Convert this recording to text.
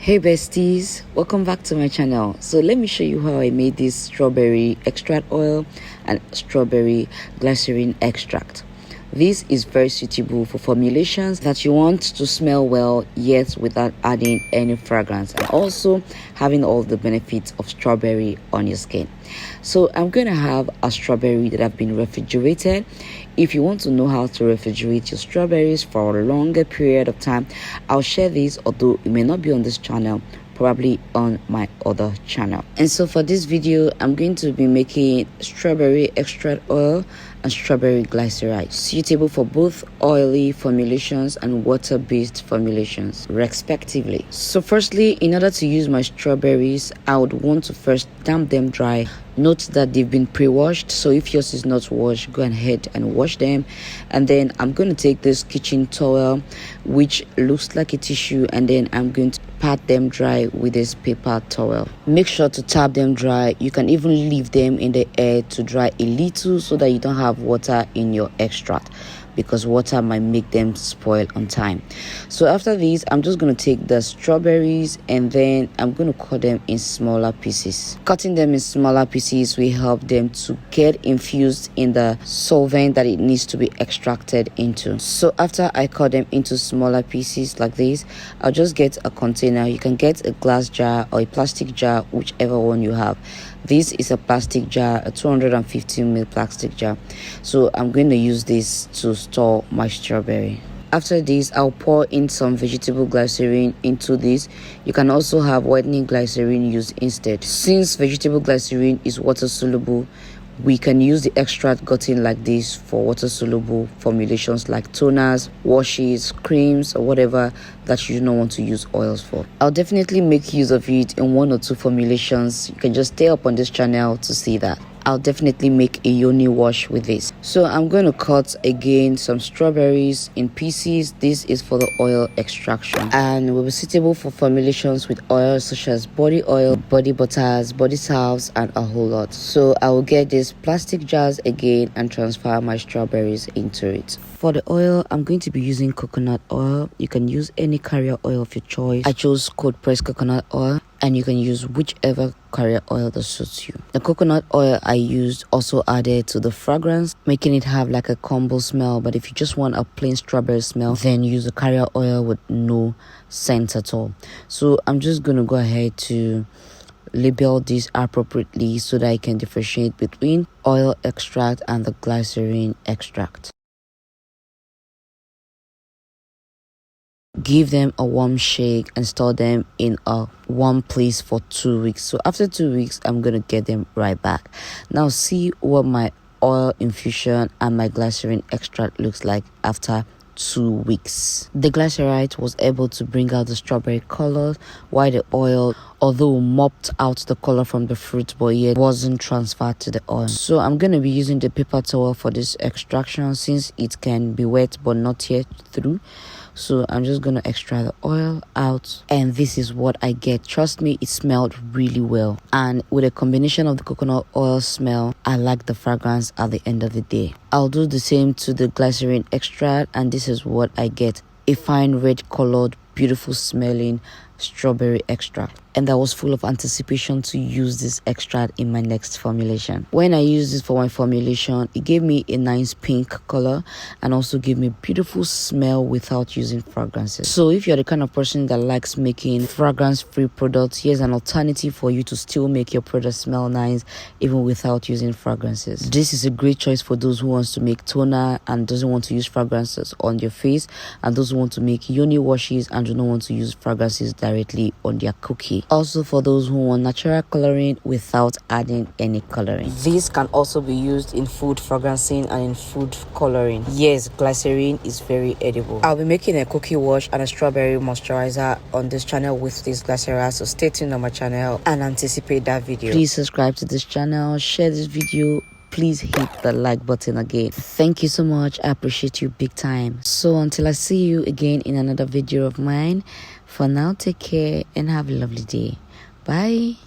Hey besties, welcome back to my channel. So let me show you how I made this strawberry extract oil and strawberry glycerin extract. This is very suitable for formulations that you want to smell well yet without adding any fragrance, and also having all the benefits of strawberry on your skin. So I'm going to have a strawberry that have been refrigerated. If you want to know how to refrigerate your strawberries for a longer period of time, I'll share this, although it may not be on this channel, probably on my other channel. And so for this video, I'm going to be making strawberry extract oil and strawberry glycerite, suitable for both oily formulations and water-based formulations respectively. So firstly, in order to use my strawberries, I would want to first damp them dry. Note that they've been pre-washed, so if yours is not washed, go ahead and wash them. And then I'm going to take this kitchen towel, which looks like a tissue, and then I'm going to pat them dry with this paper towel. Make sure to tap them dry. You can even leave them in the air to dry a little so that you don't have water in your extract, because water might make them spoil on time. So after this, I'm just going to take the strawberries and then I'm going to cut them in smaller pieces. Cutting them in smaller pieces will help them to get infused in the solvent that it needs to be extracted into. So after I cut them into smaller pieces like this, I'll just get a container. You can get a glass jar or a plastic jar, whichever one you have. This is a plastic jar, a 250 ml plastic jar. So I'm going to use this to store my strawberry. After this, I'll pour in some vegetable glycerin into this. You can also have whitening glycerin used instead. Since vegetable glycerin is water soluble, we can use the extract gotten like this for water soluble formulations like toners, washes, creams, or whatever that you do not want to use oils for. I'll definitely make use of it in 1 or 2 formulations. You can just stay up on this channel to see that. I'll definitely make a yoni wash with this. So I'm going to cut again some strawberries in pieces. This is for the oil extraction and will be suitable for formulations with oils such as body oil, body butters, body salves, and a whole lot. So I will get these plastic jars again and transfer my strawberries into it. For the oil, I'm going to be using coconut oil. You can use any carrier oil of your choice. I chose cold pressed coconut oil, and you can use whichever carrier oil that suits you. The coconut oil I used also added to the fragrance, making it have like a combo smell. But if you just want a plain strawberry smell, then use a carrier oil with no scent at all. So I'm just going to go ahead to label this appropriately so that I can differentiate between oil extract and the glycerin extract. Give them a warm shake and store them in a warm place for 2 weeks. So after 2 weeks, I'm going to get them right back. Now see what my oil infusion and my glycerin extract looks like after 2 weeks. The glycerite was able to bring out the strawberry color, while the oil, although mopped out the color from the fruit, but yet wasn't transferred to the oil. So I'm going to be using the paper towel for this extraction since it can be wet but not yet through. So I'm just going to extract the oil out, and this is what I get. Trust me, it smelled really well, and with a combination of the coconut oil smell, I like the fragrance at the end of the day. I'll do the same to the glycerin extract, and this is what I get: a fine red colored, beautiful smelling strawberry extract. And I was full of anticipation to use this extract in my next formulation. When I used this for my formulation, it gave me a nice pink color and also gave me beautiful smell without using fragrances. So if you're the kind of person that likes making fragrance-free products, here's an alternative for you to still make your product smell nice even without using fragrances. This is a great choice for those who wants to make toner and doesn't want to use fragrances on your face, and those who want to make yoni washes and do not want to use fragrances directly on their cookie. Also for those who want natural coloring without adding any coloring. This can also be used in food fragrancing and in food coloring. Yes, glycerin is very edible. I'll be making a cookie wash and a strawberry moisturizer on this channel with this glycerite, so stay tuned on my channel and anticipate that video. Please subscribe to this channel, share this video. Please hit the like button again. Thank you so much. I appreciate you big time. So until I see you again in another video of mine, for now, take care and have a lovely day. Bye.